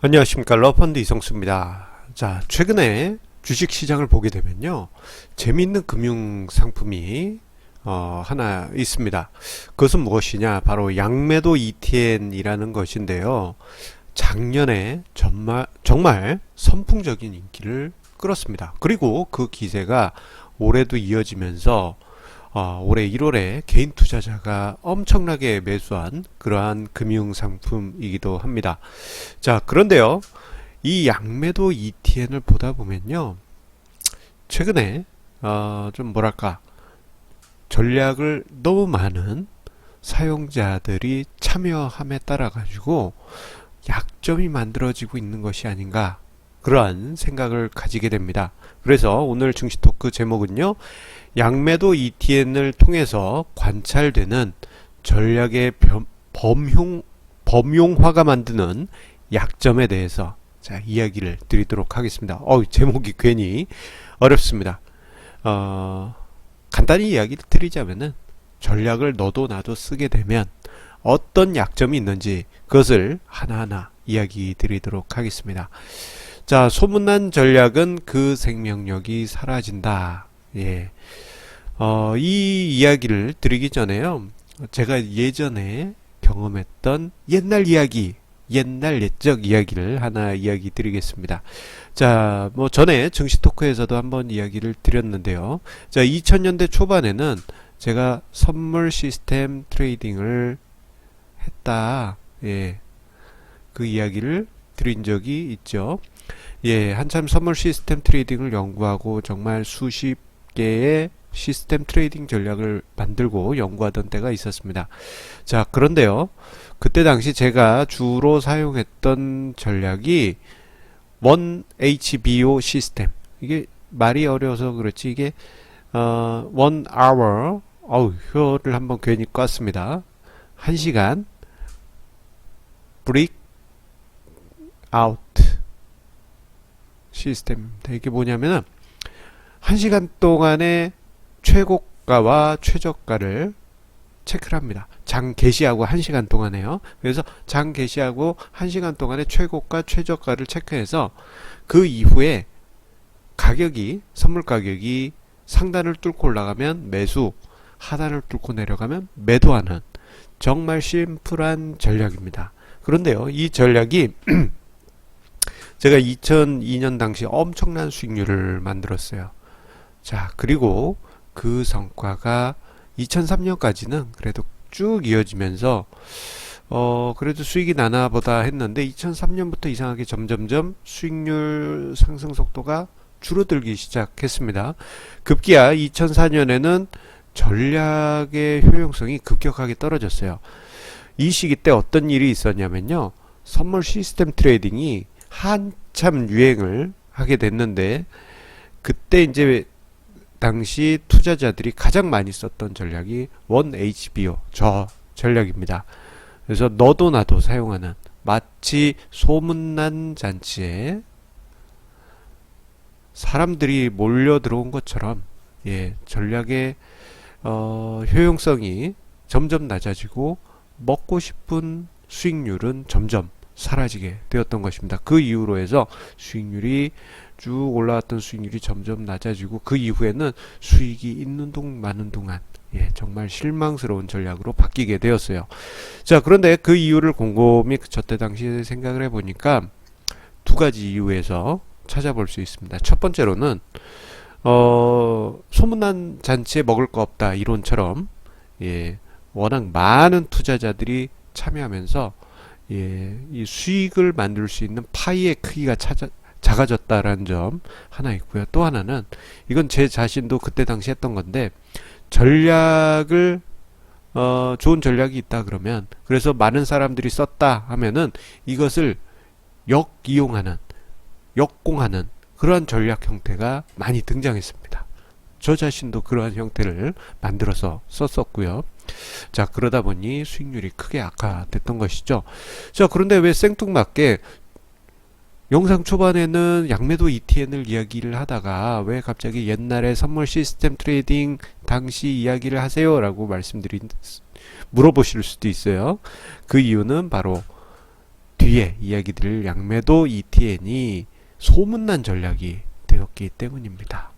안녕하십니까. 러펀드 이성수입니다. 자, 최근에 주식시장을 보게 되면요, 재미있는 금융 상품이 하나 있습니다. 그것은 무엇이냐? 바로 양매도 ETN이라는 것인데요. 작년에 정말 선풍적인 인기를 끌었습니다. 그리고 그 기세가 올해도 이어지면서 올해 1월에 개인 투자자가 엄청나게 매수한 그러한 금융 상품이기도 합니다. 자, 그런데요, 이 양매도 ETN을 보다 보면요, 최근에 좀 뭐랄까, 전략을 너무 많은 사용자들이 참여함에 따라 가지고 약점이 만들어지고 있는 것이 아닌가, 그러한 생각을 가지게 됩니다. 그래서 오늘 증시 토크 제목은요, 양매도 ETN을 통해서 관찰되는 전략의 범용화가 만드는 약점에 대해서 이야기를 드리도록 하겠습니다. 제목이 괜히 어렵습니다. 간단히 이야기를 드리자면은, 전략을 너도 나도 쓰게 되면 어떤 약점이 있는지 그것을 하나하나 이야기 드리도록 하겠습니다. 자, 소문난 전략은 그 생명력이 사라진다. 예. 이 이야기를 드리기 전에요, 제가 예전에 경험했던 옛날 이야기, 옛날 옛적 이야기를 하나 이야기 드리겠습니다. 자, 뭐 전에 증시 토크에서도 한번 이야기를 드렸는데요. 자, 2000년대 초반에는 제가 선물 시스템 트레이딩을 했다. 예. 그 이야기를 드린 적이 있죠. 예, 한참 선물 시스템 트레이딩을 연구하고 정말 수십 개의 시스템 트레이딩 전략을 만들고 연구하던 때가 있었습니다. 자, 그런데요, 그때 당시 제가 주로 사용했던 전략이 원 HBO 시스템. 이게 말이 어려워서 그렇지, 이게 원 hour, 혀를 한번 괜히 꼈습니다. 1시간 브릭 아웃 시스템입니다. 이게 뭐냐면은 1시간 동안의 최고가와 최저가를 체크를 합니다. 장 개시하고 1시간 동안에요. 그래서 장 개시하고 1시간 동안의 최고가, 최저가를 체크해서 그 이후에 선물 가격이 상단을 뚫고 올라가면 매수, 하단을 뚫고 내려가면 매도하는 정말 심플한 전략입니다. 그런데요, 이 전략이 제가 2002년 당시 엄청난 수익률을 만들었어요. 자, 그리고 그 성과가 2003년까지는 그래도 쭉 이어지면서 그래도 수익이 나나 보다 했는데, 2003년부터 이상하게 점점점 수익률 상승 속도가 줄어들기 시작했습니다. 급기야 2004년에는 전략의 효용성이 급격하게 떨어졌어요. 이 시기 때 어떤 일이 있었냐면요, 선물 시스템 트레이딩이 한참 유행을 하게 됐는데, 그때 이제 당시 투자자들이 가장 많이 썼던 전략이 원 HBO 저 전략입니다. 그래서 너도 나도 사용하는, 마치 소문난 잔치에 사람들이 몰려 들어온 것처럼, 예, 전략의 효용성이 점점 낮아지고 먹고 싶은 수익률은 점점 사라지게 되었던 것입니다. 그 이후로 해서 수익률이 쭉 올라왔던 수익률이 점점 낮아지고, 그 이후에는 수익이 있는 동 마는 동안, 예, 정말 실망스러운 전략으로 바뀌게 되었어요. 자, 그런데 그 이유를 곰곰이 저때 당시에 생각을 해보니까 두 가지 이유에서 찾아볼 수 있습니다. 첫 번째로는 소문난 잔치에 먹을 거 없다 이론처럼, 예, 워낙 많은 투자자들이 참여하면서, 예, 이 수익을 만들 수 있는 파이의 크기가 작아졌다라는 점 하나 있고요. 또 하나는, 이건 제 자신도 그때 당시 했던 건데, 전략을 좋은 전략이 있다 그러면, 그래서 많은 사람들이 썼다 하면은 이것을 역공하는 그러한 전략 형태가 많이 등장했습니다. 저 자신도 그러한 형태를 만들어서 썼었고요. 자, 그러다 보니 수익률이 크게 악화됐던 것이죠. 자, 그런데 왜 생뚱맞게 영상 초반에는 양매도 ETN을 이야기를 하다가 왜 갑자기 옛날에 선물 시스템 트레이딩 당시 이야기를 하세요? 라고 물어보실 수도 있어요. 그 이유는 바로 뒤에 이야기 드릴 양매도 ETN이 소문난 전략이 되었기 때문입니다.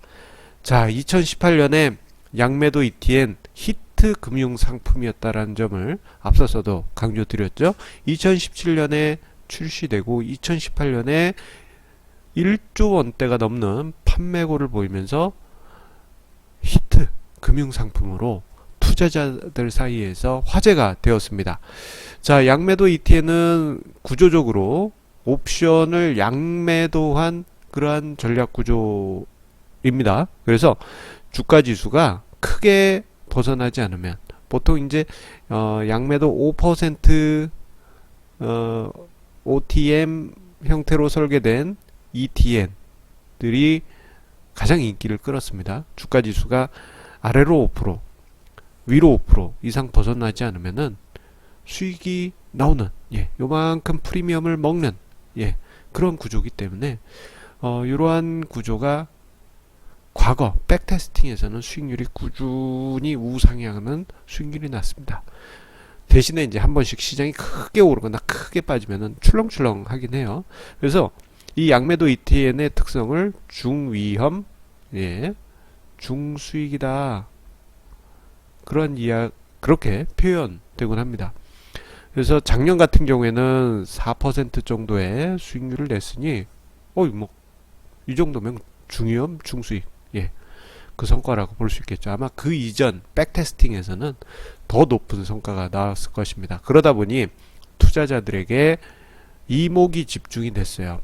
자, 2018년에 양매도 ETN 히트 금융 상품이었다라는 점을 앞서서도 강조드렸죠. 2017년에 출시되고 2018년에 1조 원대가 넘는 판매고를 보이면서 히트 금융 상품으로 투자자들 사이에서 화제가 되었습니다. 자, 양매도 ETN은 구조적으로 옵션을 양매도한 그러한 전략 구조입니다. 그래서 주가 지수가 크게 벗어나지 않으면 보통 이제 양매도 5% OTM 형태로 설계된 ETN들이 가장 인기를 끌었습니다. 주가 지수가 아래로 5%, 위로 5% 이상 벗어나지 않으면은 수익이 나오는, 요만큼 프리미엄을 먹는, 그런 구조이기 때문에 이러한 구조가 과거 백테스팅에서는 수익률이 꾸준히 우상향하는 수익률이 났습니다. 대신에 이제 한 번씩 시장이 크게 오르거나 크게 빠지면은 출렁출렁 하긴 해요. 그래서 이 양매도 ETN의 특성을 중위험, 중수익이다. 그렇게 표현되곤 합니다. 그래서 작년 같은 경우에는 4% 정도의 수익률을 냈으니, 이 정도면 중위험, 중수익, 그 성과라고 볼 수 있겠죠. 아마 그 이전 백테스팅에서는 더 높은 성과가 나왔을 것입니다. 그러다 보니 투자자들에게 이목이 집중이 됐어요.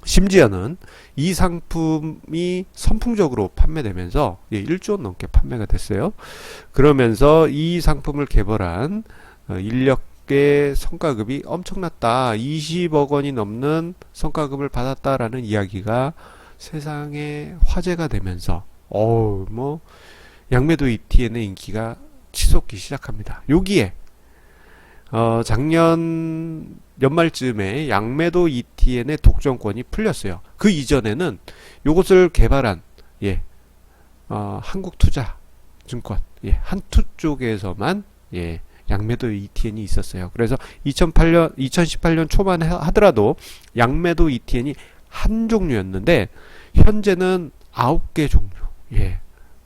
심지어는 이 상품이 선풍적으로 판매되면서 1조 원 넘게 판매가 됐어요. 그러면서 이 상품을 개발한 인력의 성과급이 엄청났다. 20억 원이 넘는 성과급을 받았다라는 이야기가 세상에 화제가 되면서 양매도 ETN의 인기가 치솟기 시작합니다. 여기에 작년 연말쯤에 양매도 ETN의 독점권이 풀렸어요. 그 이전에는 이것을 개발한 한국투자증권 한투 쪽에서만 양매도 ETN이 있었어요. 그래서 2018년 초반 하더라도 양매도 ETN이 한 종류였는데 현재는 9개 종류,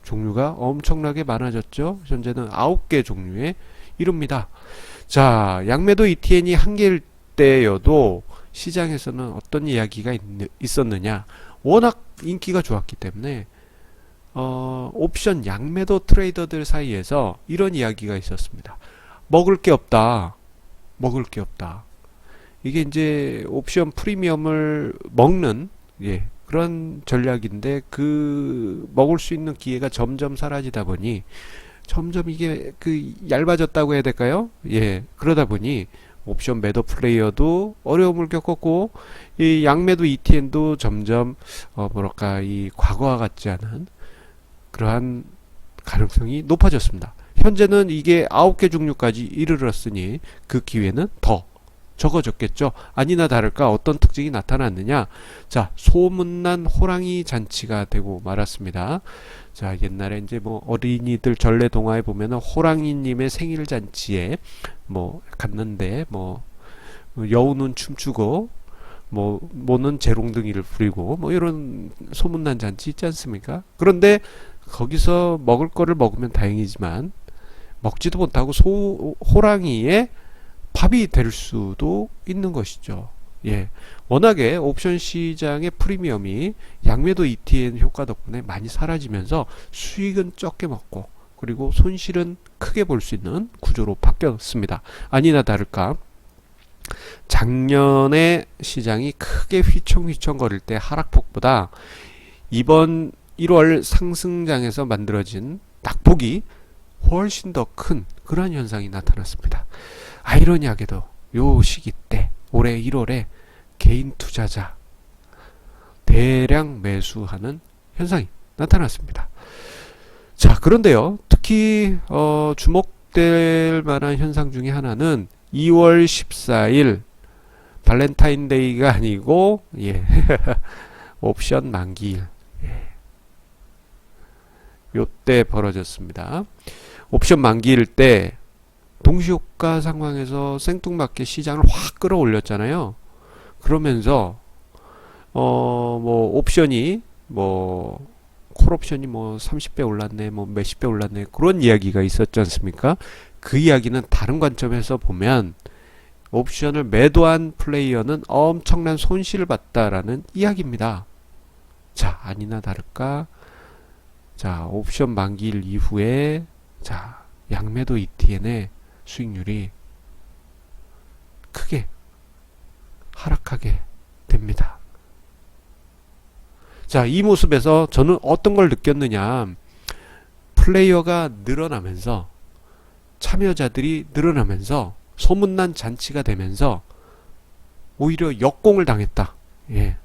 종류가 엄청나게 많아졌죠. 현재는 9개 종류에 이릅니다. 자, 양매도 ETN이 한 개일 때여도 시장에서는 어떤 이야기가 있었느냐. 워낙 인기가 좋았기 때문에 옵션 양매도 트레이더들 사이에서 이런 이야기가 있었습니다. 먹을 게 없다. 이게 이제 옵션 프리미엄을 먹는 그런 전략인데 먹을 수 있는 기회가 점점 사라지다 보니 점점 이게 얇아졌다고 해야 될까요? 그러다 보니 옵션 매도 플레이어도 어려움을 겪었고 이 양매도 ETN도 점점 이 과거와 같지 않은 그러한 가능성이 높아졌습니다. 현재는 이게 9개 종류까지 이르렀으니 그 기회는 더 적어졌겠죠. 아니나 다를까 어떤 특징이 나타났느냐. 자, 소문난 호랑이 잔치가 되고 말았습니다. 자, 옛날에 이제 어린이들 전래 동화에 보면은 호랑이님의 생일 잔치에 갔는데 여우는 춤추고 모는 재롱둥이를 부리고 이런 소문난 잔치 있지 않습니까? 그런데 거기서 먹을 거를 먹으면 다행이지만 먹지도 못하고 호랑이의 밥이 될 수도 있는 것이죠. 워낙에 옵션 시장의 프리미엄이 양매도 ETN 효과 덕분에 많이 사라지면서 수익은 적게 먹고 그리고 손실은 크게 볼 수 있는 구조로 바뀌었습니다. 아니나 다를까 작년에 시장이 크게 휘청휘청거릴 때 하락폭보다 이번 1월 상승장에서 만들어진 낙폭이 훨씬 더 큰 그런 현상이 나타났습니다. 아이러니하게도 요 시기 때 올해 1월에 개인 투자자 대량 매수하는 현상이 나타났습니다. 자, 그런데요, 특히 주목될 만한 현상 중에 하나는 2월 14일 발렌타인데이가 아니고 옵션 만기일 요때 벌어졌습니다. 옵션 만기일 때 동시효과 상황에서 생뚱맞게 시장을 확 끌어올렸잖아요. 그러면서 뭐 옵션이 뭐 콜옵션이 뭐 30배 올랐네, 뭐 몇십 배 올랐네, 그런 이야기가 있었지 않습니까? 그 이야기는 다른 관점에서 보면 옵션을 매도한 플레이어는 엄청난 손실을 봤다라는 이야기입니다. 자, 아니나 다를까, 자, 옵션 만기일 이후에 자, 양매도 ETN의 수익률이 크게 하락하게 됩니다. 자, 이 모습에서 저는 어떤 걸 느꼈느냐, 플레이어가 늘어나면서, 참여자들이 늘어나면서 소문난 잔치가 되면서 오히려 역공을 당했다. 예.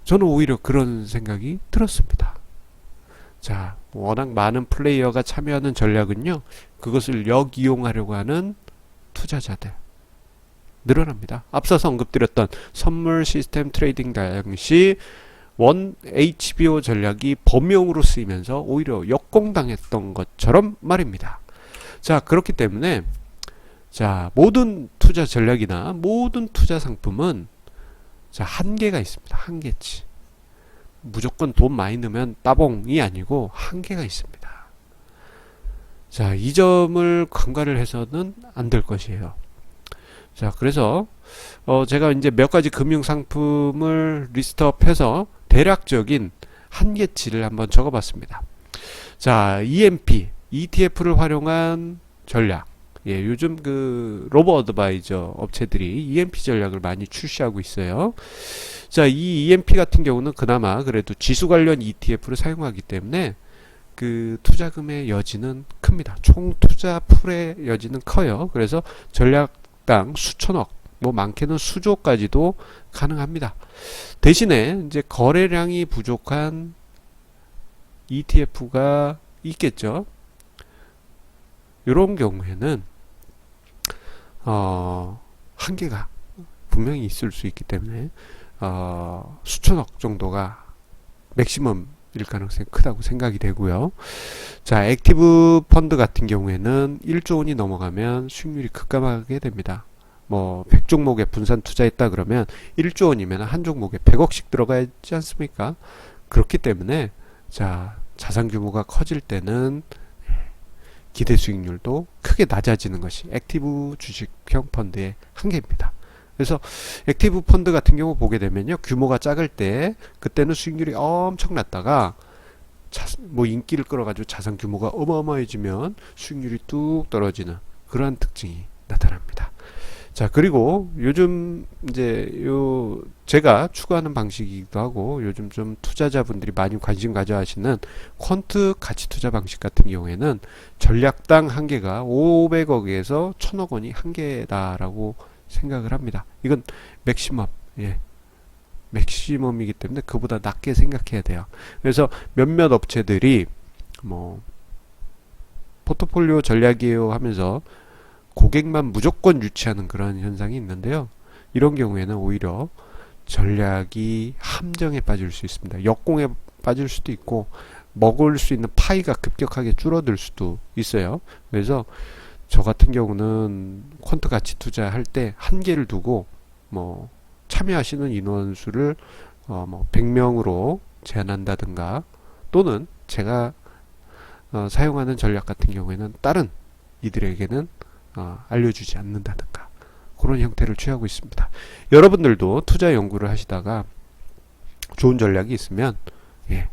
저는 오히려 그런 생각이 들었습니다. 자, 워낙 많은 플레이어가 참여하는 전략은요, 그것을 역이용하려고 하는 투자자들 늘어납니다. 앞서서 언급드렸던 선물 시스템 트레이딩 당시 원 HBO 전략이 범용으로 쓰이면서 오히려 역공당했던 것처럼 말입니다. 자, 그렇기 때문에 자, 모든 투자 전략이나 모든 투자 상품은 자, 한계가 있습니다. 한계치. 무조건 돈 많이 넣으면 따봉이 아니고 한계가 있습니다. 자, 이 점을 간과를 해서는 안 될 것이에요. 자, 그래서 제가 이제 몇 가지 금융 상품을 리스트업해서 대략적인 한계치를 한번 적어봤습니다. 자, EMP, ETF를 활용한 전략. 예, 요즘 그 로보 어드바이저 업체들이 EMP 전략을 많이 출시하고 있어요. 자, 이 EMP 같은 경우는 그나마 그래도 지수 관련 ETF를 사용하기 때문에 그 투자금의 여지는 큽니다. 총 투자 풀의 여지는 커요. 그래서 전략당 수천억, 뭐 많게는 수조까지도 가능합니다. 대신에 이제 거래량이 부족한 ETF가 있겠죠. 이런 경우에는 한계가 분명히 있을 수 있기 때문에 수천억 정도가 맥시멈일 가능성이 크다고 생각이 되고요. 자, 액티브 펀드 같은 경우에는 1조 원이 넘어가면 수익률이 급감하게 됩니다. 뭐 100종목에 분산 투자했다 그러면 1조 원이면 한 종목에 100억씩 들어가지 않습니까? 그렇기 때문에 자, 자산 규모가 커질 때는 기대 수익률도 크게 낮아지는 것이 액티브 주식형 펀드의 한계입니다. 그래서 액티브 펀드 같은 경우 보게 되면요, 규모가 작을 때 그때는 수익률이 엄청 낮다가 뭐 인기를 끌어가지고 자산 규모가 어마어마해지면 수익률이 뚝 떨어지는 그러한 특징이 나타납니다. 자, 그리고 요즘 이제 제가 추구하는 방식이기도 하고 요즘 좀 투자자분들이 많이 관심 가져 하시는 퀀트 가치 투자 방식 같은 경우에는 전략당 한계가 500억에서 1000억 원이 한계다라고 생각을 합니다. 이건 맥시멈, 예, 맥시멈이기 때문에 그보다 낮게 생각해야 돼요. 그래서 몇몇 업체들이 뭐 포트폴리오 전략이에요 하면서 고객만 무조건 유치하는 그런 현상이 있는데요. 이런 경우에는 오히려 전략이 함정에 빠질 수 있습니다. 역공에 빠질 수도 있고 먹을 수 있는 파이가 급격하게 줄어들 수도 있어요. 그래서 저 같은 경우는 퀀트 가치 투자할 때 한계를 두고 뭐 참여하시는 인원수를 뭐 100명으로 제한한다든가 또는 제가 사용하는 전략 같은 경우에는 다른 이들에게는 알려주지 않는다든가 그런 형태를 취하고 있습니다. 여러분들도 투자 연구를 하시다가 좋은 전략이 있으면 예,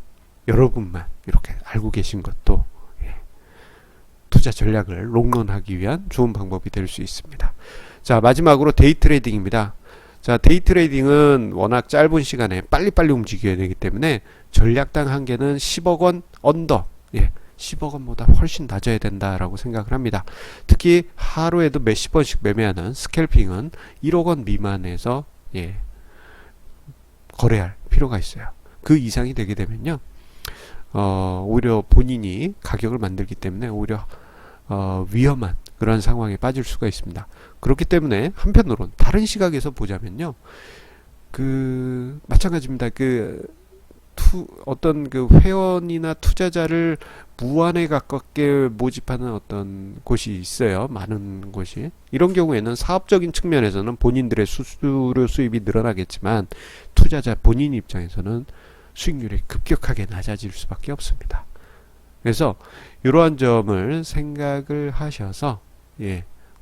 여러분만 이렇게 알고 계신 것도 예, 투자 전략을 롱런하기 위한 좋은 방법이 될 수 있습니다. 자, 마지막으로 데이 트레이딩입니다. 자, 데이 트레이딩은 워낙 짧은 시간에 빨리빨리 움직여야 되기 때문에 전략당 한계는 10억 원 언더, 예, 10억 원보다 훨씬 낮아야 된다라고 생각을 합니다. 특히 하루에도 몇십 번씩 매매하는 스캘핑은 1억 원 미만에서 예, 거래할 필요가 있어요. 그 이상이 되게 되면요, 오히려 본인이 가격을 만들기 때문에 오히려 위험한 그런 상황에 빠질 수가 있습니다. 그렇기 때문에 한편으론 다른 시각에서 보자면요, 그 마찬가지입니다. 그 어떤 그 회원이나 투자자를 무한에 가깝게 모집하는 어떤 곳이 있어요. 많은 곳이. 이런 경우에는 사업적인 측면에서는 본인들의 수수료 수입이 늘어나겠지만 투자자 본인 입장에서는 수익률이 급격하게 낮아질 수밖에 없습니다. 그래서 이러한 점을 생각을 하셔서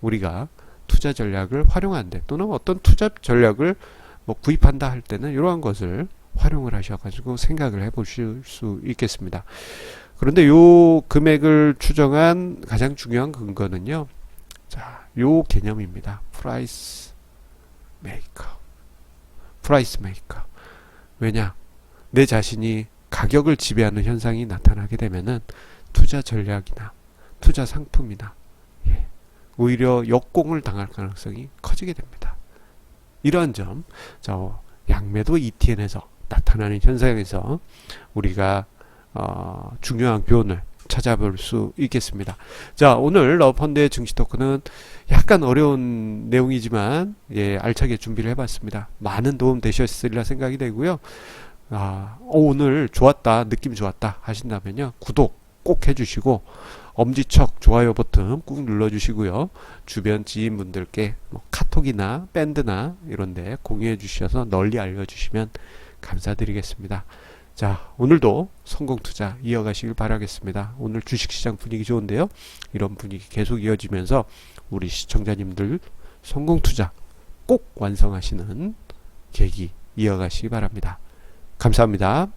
우리가 투자 전략을 활용하는데 또는 어떤 투자 전략을 뭐 구입한다 할 때는 이러한 것을 활용을 하셔가지고 생각을 해보실 수 있겠습니다. 그런데 요 금액을 추정한 가장 중요한 근거는요. 자, 요 개념입니다. 프라이스 메이커. 왜냐? 내 자신이 가격을 지배하는 현상이 나타나게 되면은 투자 전략이나 투자 상품이나 오히려 역공을 당할 가능성이 커지게 됩니다. 이러한 점, 양매도 ETN에서 나타나는 현상에서 우리가 중요한 교훈을 찾아볼 수 있겠습니다. 자, 오늘 러펀드의 증시 토크는 약간 어려운 내용이지만 알차게 준비를 해봤습니다. 많은 도움 되셨으리라 생각이 되고요. 오늘 좋았다, 느낌 좋았다 하신다면요, 구독 꼭 해주시고 엄지척 좋아요 버튼 꾹 눌러주시고요. 주변 지인분들께 카톡이나 밴드나 이런데 공유해 주셔서 널리 알려주시면 감사드리겠습니다. 자, 오늘도 성공투자 이어가시길 바라겠습니다. 오늘 주식시장 분위기 좋은데요. 이런 분위기 계속 이어지면서 우리 시청자님들 성공투자 꼭 완성하시는 계기 이어가시기 바랍니다. 감사합니다.